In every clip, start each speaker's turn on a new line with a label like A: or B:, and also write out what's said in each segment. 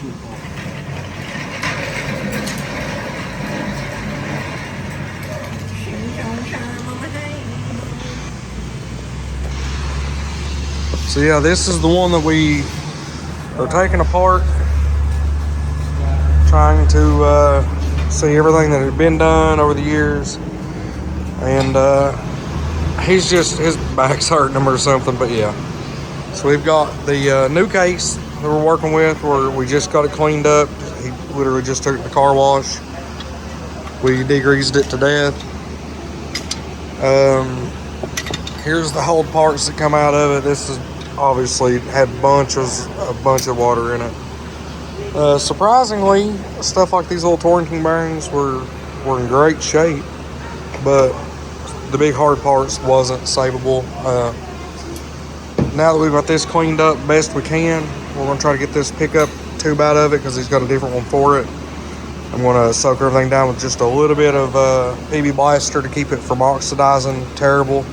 A: So yeah, this is the one that we are taking apart, trying to see everything that had been done over the years. And his back's hurting him or something, but yeah. So we've got the new case that we're working with, where we just got it cleaned up. He literally just took it to the car wash. We degreased it to death. Here's the whole parts that come out of it. This is obviously had a bunch of water in it. Surprisingly, stuff like these little torrenting bearings were in great shape, but the big hard parts wasn't savable. Now that we've got this cleaned up best we can, we're going to try to get this pickup tube out of it, because he's got a different one for it. I'm going to soak everything down with just a little bit of PB Blaster to keep it from oxidizing terrible,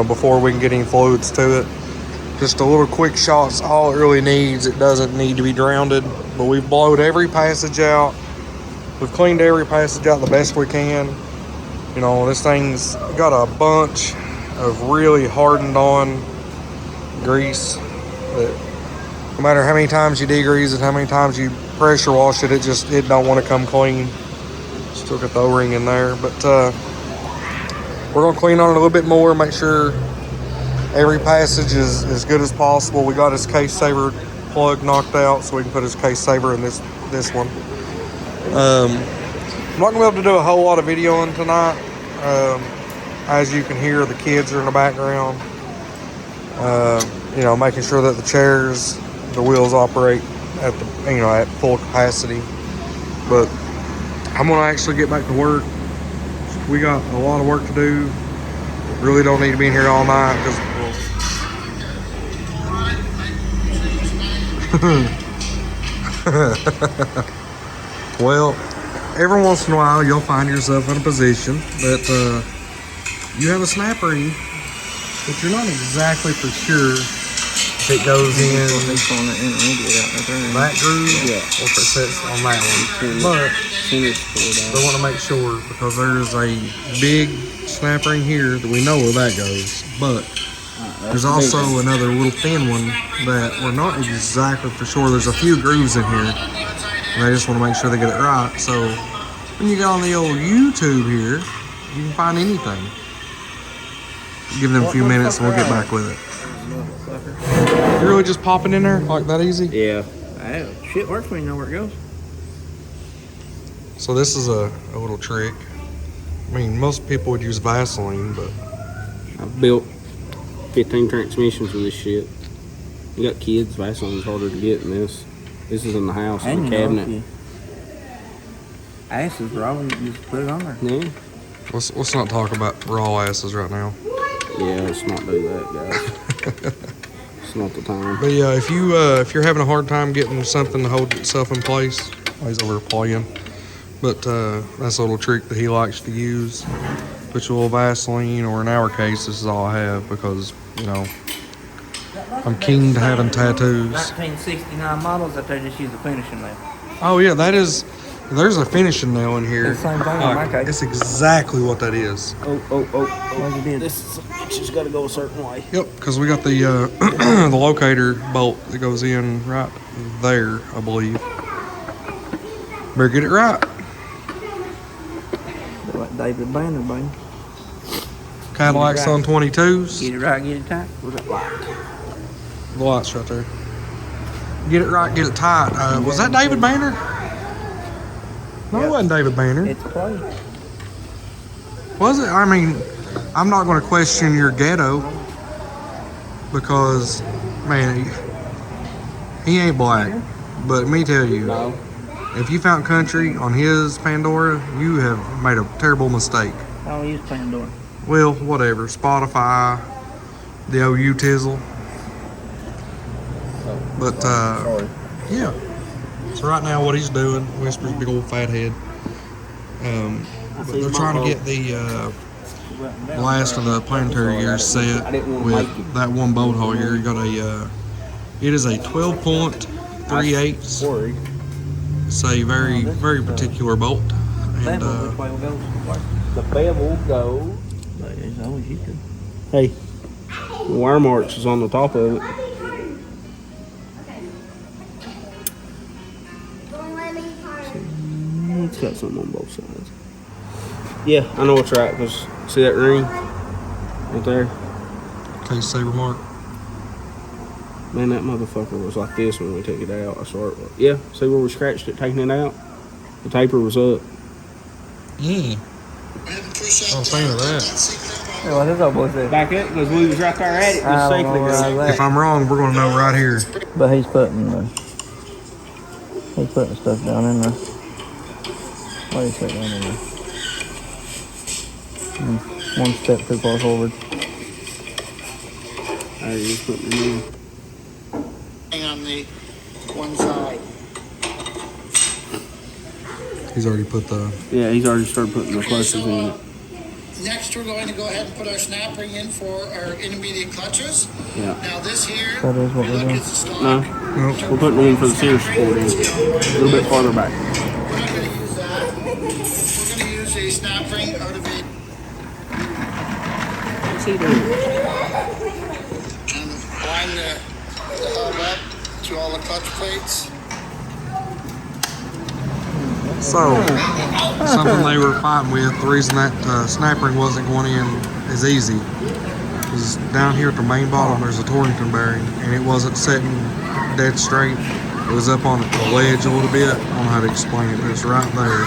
A: before we can get any fluids to it. Just a little quick shot's all it really needs. It doesn't need to be drowned, but we've blowed every passage out. We've cleaned every passage out the best we can. This thing's got a bunch of really hardened on grease that no matter how many times you degrease it, how many times you pressure wash it, it don't want to come clean. Still got the O-ring in there, but we're going to clean on it a little bit more, make sure every passage is as good as possible. We got his case saver plug knocked out, so we can put his case saver in this one. I'm not going to be able to do a whole lot of videoing tonight. As you can hear, the kids are in the background. Making sure that the chairs, the wheels operate at at full capacity. But I'm going to actually get back to work. We got a lot of work to do. Really don't need to be in here all night, because well, every once in a while you'll find yourself in a position that you have a snap ring, but you're not exactly for sure if it goes in that groove, or if it sits on that one. But we want to make sure, because there's a big snap ring here that we know where that goes, but there's also another little thin one that we're not exactly for sure. There's a few grooves in here, and they just want to make sure they get it right. So when you get on the old YouTube here, you can find anything. Give them a few minutes and we'll get back with it. You really just pop it in there like that easy?
B: Yeah. Shit works when you know where it goes.
A: So this is a little trick. I mean, most people would use Vaseline, but
B: I've built 15 transmissions with this shit. You got kids, Vaseline's harder to get than this. This is in the house, in the cabinet.
C: Asses raw, you just put it on there.
B: Yeah.
A: Let's not talk about raw asses right now.
B: Yeah, let's not do that, guys. It's not the time.
A: But yeah, if you're having a hard time getting something to hold itself in place, he's over playing. But that's a little trick that he likes to use. Put your little Vaseline, or in our case, this is all I have, because I'm keen to having tattoos.
C: 1969 models that they just use the finishing nail.
A: Oh yeah, there's a finishing nail in here.
C: The same thing on my case.
A: It's exactly what that is.
B: This has got to go a certain way.
A: Yep, because we got the the locator bolt that goes in right there, I believe. Better get it right.
C: Like David Banner, baby.
A: Cadillacs on 22s.
C: Get it right, get it tight. What's that light?
A: The light's right there. Get it right, get it tight. Was that David Banner? No, it wasn't David Banner.
C: It's play.
A: Was it? I mean, I'm not going to question your ghetto, because, man, he ain't black. But me tell you, if you found country on his Pandora, you have made a terrible mistake.
C: I don't use Pandora.
A: Well, whatever. Spotify, the OU Tizzle. But, yeah. So right now what he's doing, Whisper's big old fat head. But they're trying to get the last of the planetary gears set with that one bolt hole here. You got it is a 12-point 3/8.
B: Worried.
A: It's a very, very particular bolt. And
C: Bevel, which way will go?
B: The bevel goes.
C: As long as you can.
B: Hey, the wire marks is on the top of it. It's got something on both sides. Yeah, I know it's right, because see that ring right there?
A: case saver mark.
B: Man, that motherfucker was like this when we took it out. I swear it was. Yeah, see where we scratched it taking it out? The taper was up.
A: Yeah. I was thinking of that.
C: Yeah, what is that bullshit?
B: Back up, because we was right there at it.
C: I
B: Just
C: don't
B: safely
C: know where I
B: go.
C: was
A: If I'm wrong, we're gonna know right here.
C: But he's putting stuff down in there. What do you say down in there? One step too far forward.
B: There he is putting it in.
D: On the one side.
A: He's already put the.
B: Yeah, he's already started putting the clutches in it.
D: Next, we're going to go ahead and put our snap ring in for our intermediate clutches.
B: Yeah.
D: Now this here,
C: That is what
D: we
C: we're
D: look
C: doing.
D: at the stock.
B: No, we're putting one for the center support in. A little bit farther back.
D: We're not going to use that. We're going to use a snap ring out of it.
B: What's he doing?
D: And line the hub up to all the clutch plates.
A: So, something they were fighting with, the reason that snap ring wasn't going in as easy is down here at the main bottom there's a Torrington bearing and it wasn't setting dead straight. It was up on the ledge a little bit. I don't know how to explain it, but it's right there.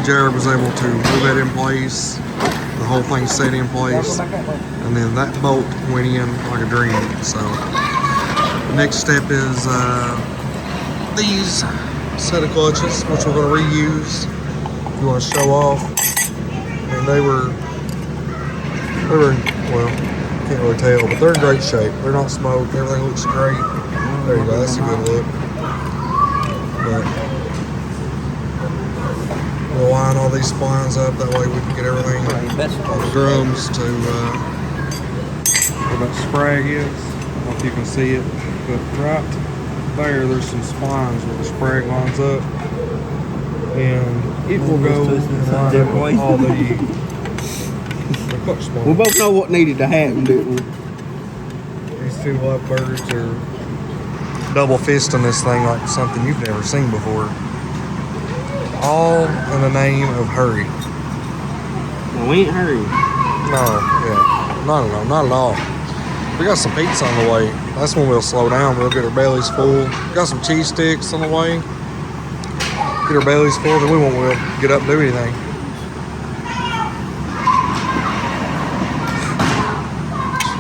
A: Jared was able to move that in place, the whole thing set in place, and then that bolt went in like a dream. So, the next step is these set of clutches, which we're going to reuse. If you want to show off, and they were well, can't really tell, but they're in great shape. They're not smoked. Everything looks great. There you go. That's a good look. But we'll line all these splines up. That way we can get everything on the drums to where that sprag is. I don't know if you can see it, but right there's some splines where the sprag lines up, and it will go and line up with all the clutch splines.
B: We both know what needed to happen, didn't we?
A: These two lovebirds are double fisting this thing like something you've never seen before. All in the name of hurry.
B: No, we ain't hurrying.
A: No, not at all. We got some pizza on the way. That's when we'll slow down. We'll get our bellies full. Got some cheese sticks on the way. Get our bellies full, then we won't be able to get up and do anything.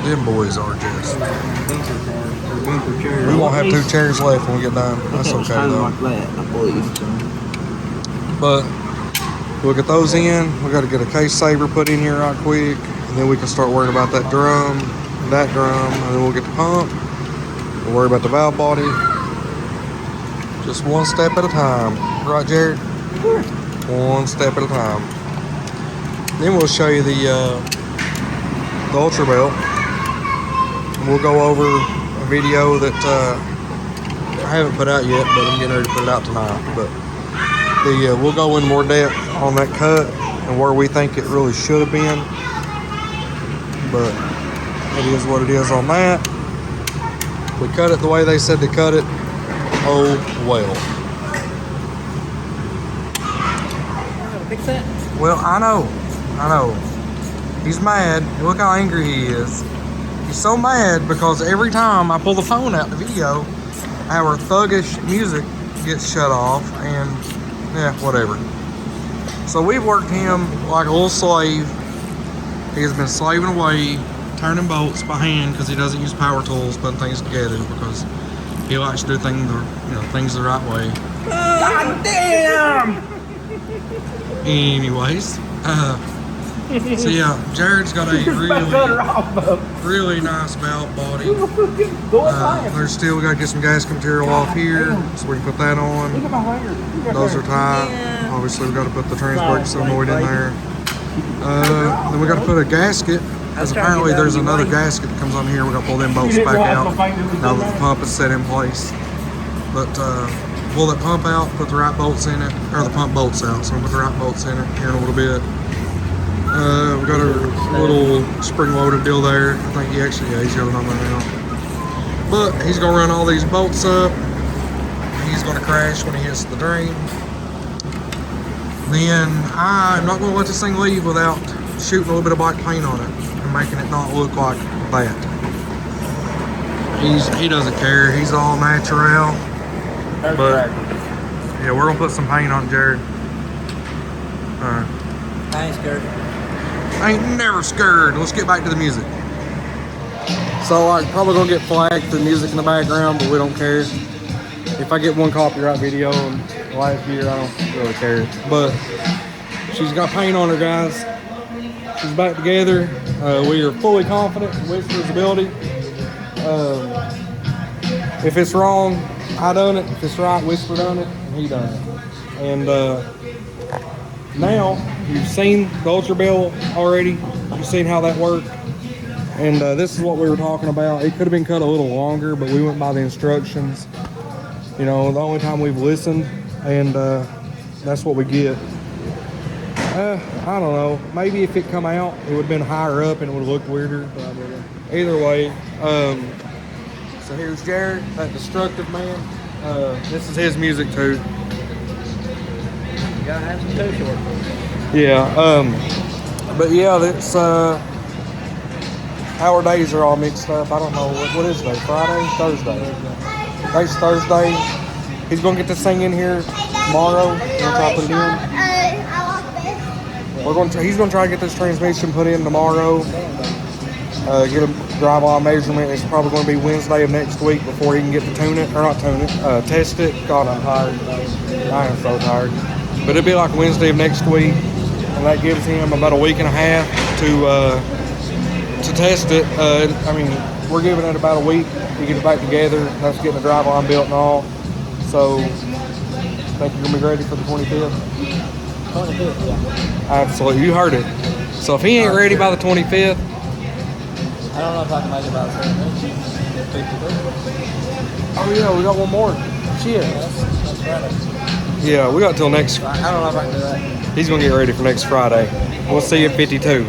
A: Them boys are just. We won't have 2 chairs left when we get done. That's okay though.
B: Like that, I believe.
A: But we'll get those in. We got to get a case saver put in here right quick, and then we can start worrying about that drum, and then we'll get the pump. We'll worry about the valve body. Just one step at a time, right, Jared?
C: Sure.
A: One step at a time. Then we'll show you the ultra belt, and we'll go over a video that I haven't put out yet, but I'm getting ready to put it out tonight. But we'll go in more depth on that cut and where we think it really should have been. But it is what it is on that. We cut it the way they said to cut it. Oh well.
C: Fix that?
A: Well, I know. He's mad. Look how angry he is. He's so mad because every time I pull the phone out the video, our thuggish music gets shut off, and yeah, whatever. So we've worked him like a little slave. He has been slaving away, turning bolts by hand because he doesn't use power tools, putting things together because he likes to do things the right way.
C: God damn!
A: Anyways, so yeah, Jared's got a really nice valve body. There's still, we gotta get some gasket material off here, so we can put that on. Those are tight. Obviously, we gotta put the transbrake solenoid in there. Then we gotta put a gasket, because apparently there's another gasket that comes on here. We gotta pull them bolts back out now that the pump is set in place. But pull that pump out, put the right bolts in it, or the pump bolts out. So I'm gonna put the right bolts in it here in a little bit. We've got our little spring-loaded deal there. I think he's got it on there now. But he's gonna run all these bolts up. He's gonna crash when he hits the drain. Then I'm not gonna let this thing leave without shooting a little bit of black paint on it and making it not look like that. He doesn't care. He's all natural. But yeah, we're gonna put some paint on it, Jared. Alright.
C: I ain't scared.
A: I ain't never scared. Let's get back to the music. So I'm probably gonna get flagged for the music in the background, but we don't care. If I get one copyright video in the last year, I don't really care. But she's got paint on her, guys. She's back together. We are fully confident in Whisper's ability. If it's wrong, I done it. If it's right, Whisper done it, and he done it. And now you've seen the Ultra Bell already. You've seen how that worked. And this is what we were talking about. It could have been cut a little longer, but we went by the instructions. You know, the only time we've listened, and that's what we get. I don't know. Maybe if it come out, it would have been higher up and it would have looked weirder. But either way, so here's Jared, that destructive man. This is his music too.
C: You gotta have some toe short.
A: Yeah. But yeah, that's our days are all mixed up. I don't know what is today? Friday, Thursday. Today's Thursday. He's gonna get this thing in here tomorrow. We're gonna try to put it in. He's gonna try to get this transmission put in tomorrow. Get a drive-on measurement. It's probably gonna be Wednesday of next week before he can get to tune it, or not tune it, test it. God, I'm tired. I am so tired. But it'll be like Wednesday of next week, and that gives him about a week and a half to test it. I mean, we're giving it about a week to get it back together. That's getting the drive-on built and all. So, think you're gonna be ready for the 25th?
C: 25th, yeah.
A: Absolutely, you heard it. So if he ain't ready by the 25th,
C: I don't know if I can make it by the 17th.
A: oh yeah, we got one more. Shit.
C: That's Friday.
A: Yeah, we got till next.
C: I don't know if I can do that.
A: He's gonna get ready for next Friday. We'll see you at 52.